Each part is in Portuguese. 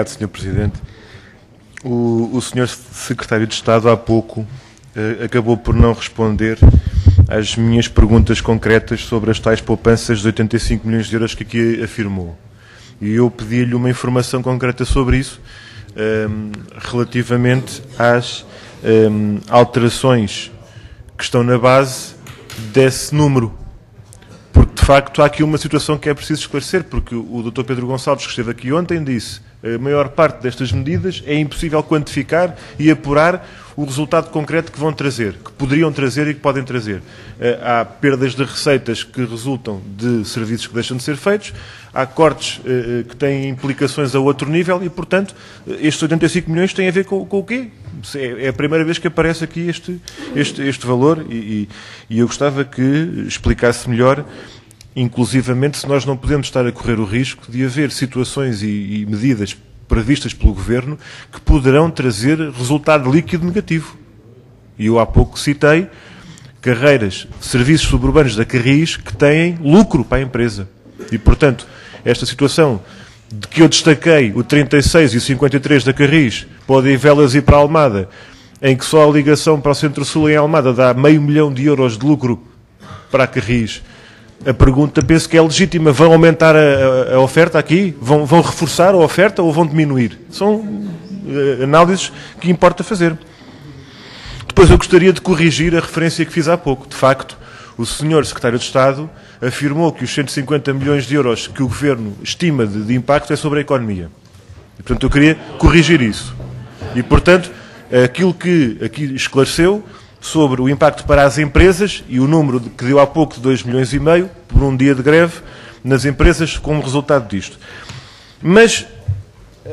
Obrigado, Sr. Presidente. O Sr. Secretário de Estado há pouco acabou por não responder às minhas perguntas concretas sobre as tais poupanças de 85 milhões de euros que aqui afirmou. E eu pedi-lhe uma informação concreta sobre isso, relativamente às alterações que estão na base desse número. Porque, de facto, há aqui uma situação que é preciso esclarecer, porque o Dr. Pedro Gonçalves, que esteve aqui ontem, disse que a maior parte destas medidas é impossível quantificar e apurar o resultado concreto que vão trazer, que poderiam trazer e que podem trazer. Há perdas de receitas que resultam de serviços que deixam de ser feitos, há cortes que têm implicações a outro nível e, portanto, estes 85 milhões têm a ver com o quê? É a primeira vez que aparece aqui este valor e eu gostava que explicasse melhor, inclusivamente, se nós não podemos estar a correr o risco de haver situações e medidas previstas pelo Governo que poderão trazer resultado líquido negativo. E eu há pouco citei carreiras, serviços suburbanos da Carris que têm lucro para a empresa. E, portanto, esta situação de que eu destaquei, o 36 e o 53 da Carris, para Odivelas e para a Almada, em que só a ligação para o Centro-Sul em Almada dá €500 mil de lucro para a Carris. A pergunta, penso que é legítima. Vão aumentar a oferta aqui? Vão reforçar a oferta ou vão diminuir? São análises que importa fazer. Depois eu gostaria de corrigir a referência que fiz há pouco. De facto, o Sr. Secretário de Estado afirmou que os 150 milhões de euros que o Governo estima de impacto é sobre a economia. E, portanto, eu queria corrigir isso. E, portanto, aquilo que aqui esclareceu sobre o impacto para as empresas e o número que deu há pouco de 2,5 milhões por um dia de greve nas empresas como resultado disto. Mas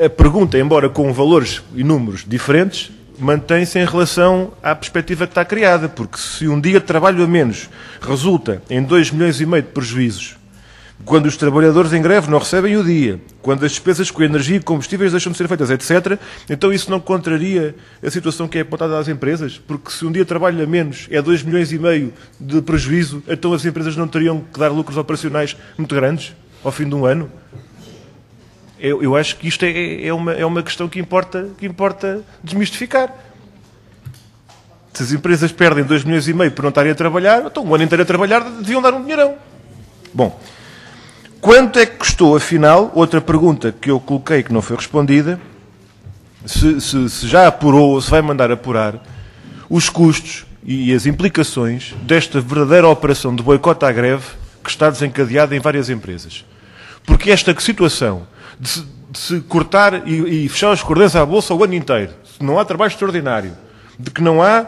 a pergunta, embora com valores e números diferentes, mantém-se em relação à perspectiva que está criada, porque se um dia de trabalho a menos resulta em 2,5 milhões de prejuízos, quando os trabalhadores em greve não recebem o dia, quando as despesas com energia e combustíveis deixam de ser feitas, etc., então isso não contraria a situação que é apontada às empresas? Porque se um dia de trabalho a menos é 2,5 milhões de prejuízo, então as empresas não teriam que dar lucros operacionais muito grandes ao fim de um ano? Eu acho que isto é uma questão que importa desmistificar. Se as empresas perdem 2,5 milhões por não estarem a trabalhar, então um ano inteiro a trabalhar deviam dar um dinheirão. Bom, quanto é que custou, afinal, outra pergunta que eu coloquei que não foi respondida, se já apurou ou se vai mandar apurar os custos e as implicações desta verdadeira operação de boicote à greve que está desencadeada em várias empresas. Porque esta situação de se cortar e fechar os cordões à bolsa o ano inteiro, se não há trabalho extraordinário, de que não há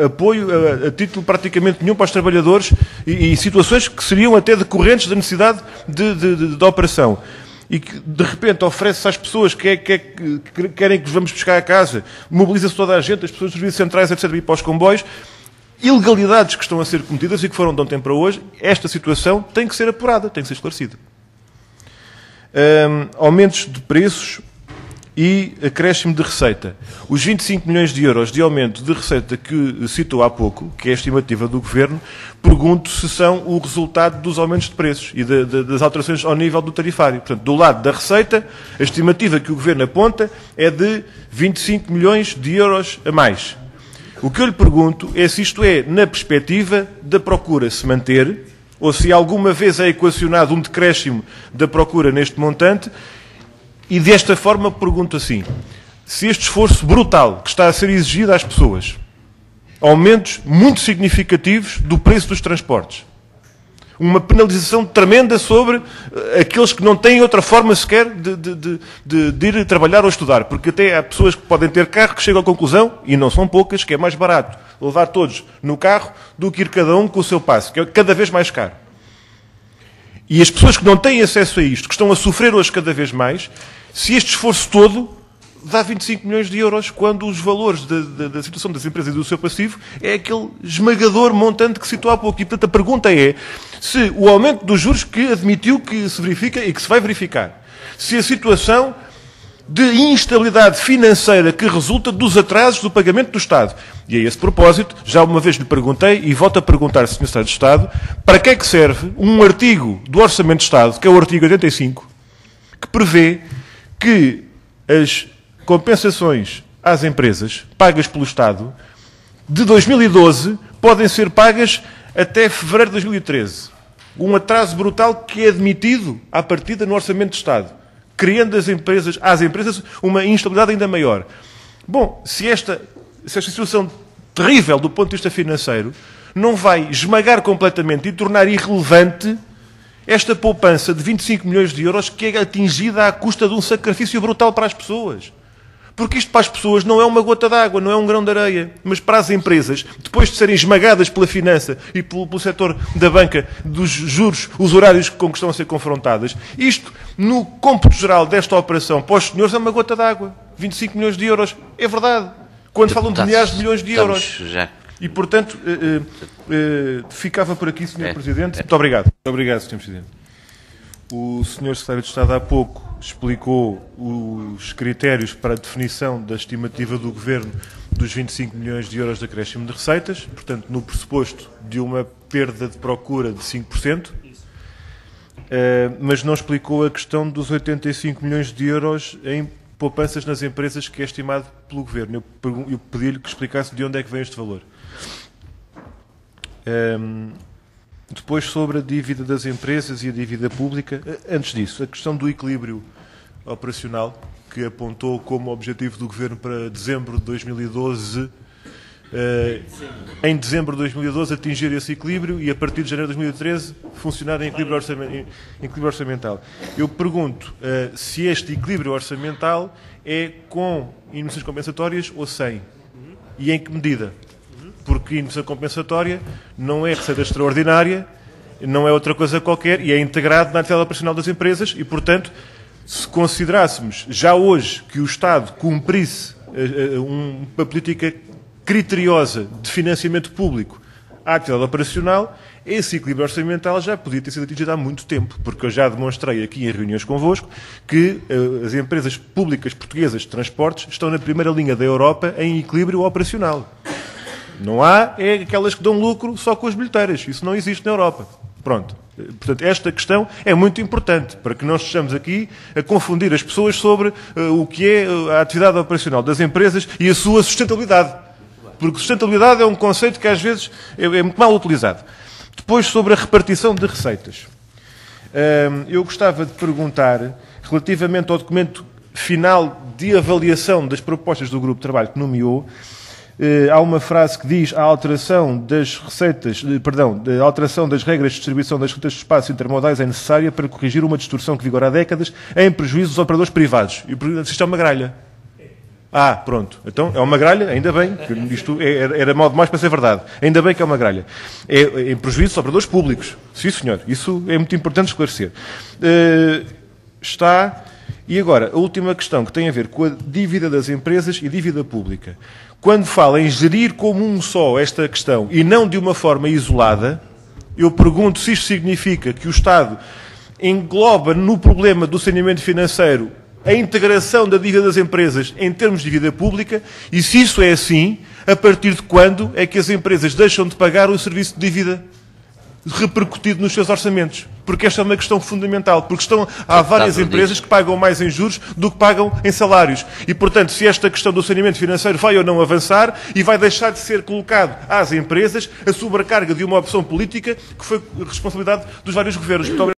apoio a título praticamente nenhum para os trabalhadores e situações que seriam até decorrentes da necessidade de operação. E que, de repente, oferece-se às pessoas que querem que os vamos buscar a casa, mobiliza-se toda a gente, as pessoas dos serviços centrais, etc., e para os comboios, ilegalidades que estão a ser cometidas e que foram de ontem para hoje, esta situação tem que ser apurada, tem que ser esclarecida. Aumentos de preços e acréscimo de receita. Os 25 milhões de euros de aumento de receita que citou há pouco, que é a estimativa do Governo, pergunto se são o resultado dos aumentos de preços e das alterações ao nível do tarifário. Portanto, do lado da receita, a estimativa que o Governo aponta é de 25 milhões de euros a mais. O que eu lhe pergunto é se isto é na perspectiva da procura se manter ou se alguma vez é equacionado um decréscimo da procura neste montante. E desta forma pergunto assim, se este esforço brutal que está a ser exigido às pessoas, aumentos muito significativos do preço dos transportes, uma penalização tremenda sobre aqueles que não têm outra forma sequer de ir trabalhar ou estudar, porque até há pessoas que podem ter carro que chegam à conclusão, e não são poucas, que é mais barato levar todos no carro do que ir cada um com o seu passe, que é cada vez mais caro. E as pessoas que não têm acesso a isto, que estão a sofrer hoje cada vez mais, se este esforço todo dá 25 milhões de euros, quando os valores da situação das empresas e do seu passivo é aquele esmagador montante que citou há pouco. E, portanto, a pergunta é se o aumento dos juros que admitiu que se verifica e que se vai verificar, se a situação de instabilidade financeira que resulta dos atrasos do pagamento do Estado. E a esse propósito, já uma vez lhe perguntei, e volto a perguntar, Sr. Secretário de Estado, para que é que serve um artigo do Orçamento de Estado, que é o artigo 85, que prevê que as compensações às empresas pagas pelo Estado de 2012 podem ser pagas até fevereiro de 2013. Um atraso brutal que é admitido à partida no Orçamento de Estado, criando às empresas uma instabilidade ainda maior. Bom, se esta situação terrível do ponto de vista financeiro não vai esmagar completamente e tornar irrelevante esta poupança de 25 milhões de euros que é atingida à custa de um sacrifício brutal para as pessoas. Porque isto para as pessoas não é uma gota d'água, não é um grão de areia. Mas para as empresas, depois de serem esmagadas pela finança e pelo setor da banca, dos juros, os horários com que estão a ser confrontadas, isto, no cômputo geral desta operação, para os senhores é uma gota d'água. 25 milhões de euros. É verdade. Quando falam de milhares de milhões de euros. E, portanto, ficava por aqui, Sr. Presidente. Muito obrigado. Muito obrigado, Sr. Presidente. O Sr. Secretário de Estado há pouco explicou os critérios para a definição da estimativa do Governo dos 25 milhões de euros de acréscimo de receitas, portanto, no pressuposto de uma perda de procura de 5%, mas não explicou a questão dos 85 milhões de euros em poupanças nas empresas que é estimado pelo Governo. Eu pedi-lhe que explicasse de onde é que vem este valor. Depois, sobre a dívida das empresas e a dívida pública, antes disso, a questão do equilíbrio operacional, que apontou como objetivo do Governo para dezembro de 2012, em dezembro de 2012 atingir esse equilíbrio e a partir de janeiro de 2013 funcionar em equilíbrio orçamental. Eu pergunto se este equilíbrio orçamental é com indemnizações compensatórias ou sem, e em que medida? Porque indemnização compensatória não é receita extraordinária, não é outra coisa qualquer e é integrado na atividade operacional das empresas e, portanto, se considerássemos já hoje que o Estado cumprisse uma política criteriosa de financiamento público à atividade operacional, esse equilíbrio orçamental já podia ter sido atingido há muito tempo, porque eu já demonstrei aqui em reuniões convosco que as empresas públicas portuguesas de transportes estão na primeira linha da Europa em equilíbrio operacional. Não há, é aquelas que dão lucro só com as bilheteiras. Isso não existe na Europa. Pronto. Portanto, esta questão é muito importante para que não estejamos aqui a confundir as pessoas sobre o que é a atividade operacional das empresas e a sua sustentabilidade. Porque sustentabilidade é um conceito que às vezes é muito mal utilizado. Depois, sobre a repartição de receitas. Eu gostava de perguntar, relativamente ao documento final de avaliação das propostas do grupo de trabalho que nomeou, há uma frase que diz a alteração das receitas, a alteração das regras de distribuição das receitas de espaços intermodais é necessária para corrigir uma distorção que vigora há décadas em prejuízo dos operadores privados. E isto é uma gralha. Pronto. Então, é uma gralha, ainda bem, que isto era mal demais para ser verdade. Ainda bem que é uma gralha. É em prejuízo dos operadores públicos. Sim, senhor. Isso é muito importante esclarecer. E agora, a última questão que tem a ver com a dívida das empresas e dívida pública. Quando fala em gerir como um só esta questão e não de uma forma isolada, eu pergunto se isto significa que o Estado engloba no problema do saneamento financeiro a integração da dívida das empresas em termos de dívida pública e se isso é assim, a partir de quando é que as empresas deixam de pagar o serviço de dívida repercutido nos seus orçamentos? Porque esta é uma questão fundamental, porque há várias empresas que pagam mais em juros do que pagam em salários. E, portanto, se esta questão do saneamento financeiro vai ou não avançar e vai deixar de ser colocado às empresas a sobrecarga de uma opção política que foi responsabilidade dos vários governos. Muito obrigado.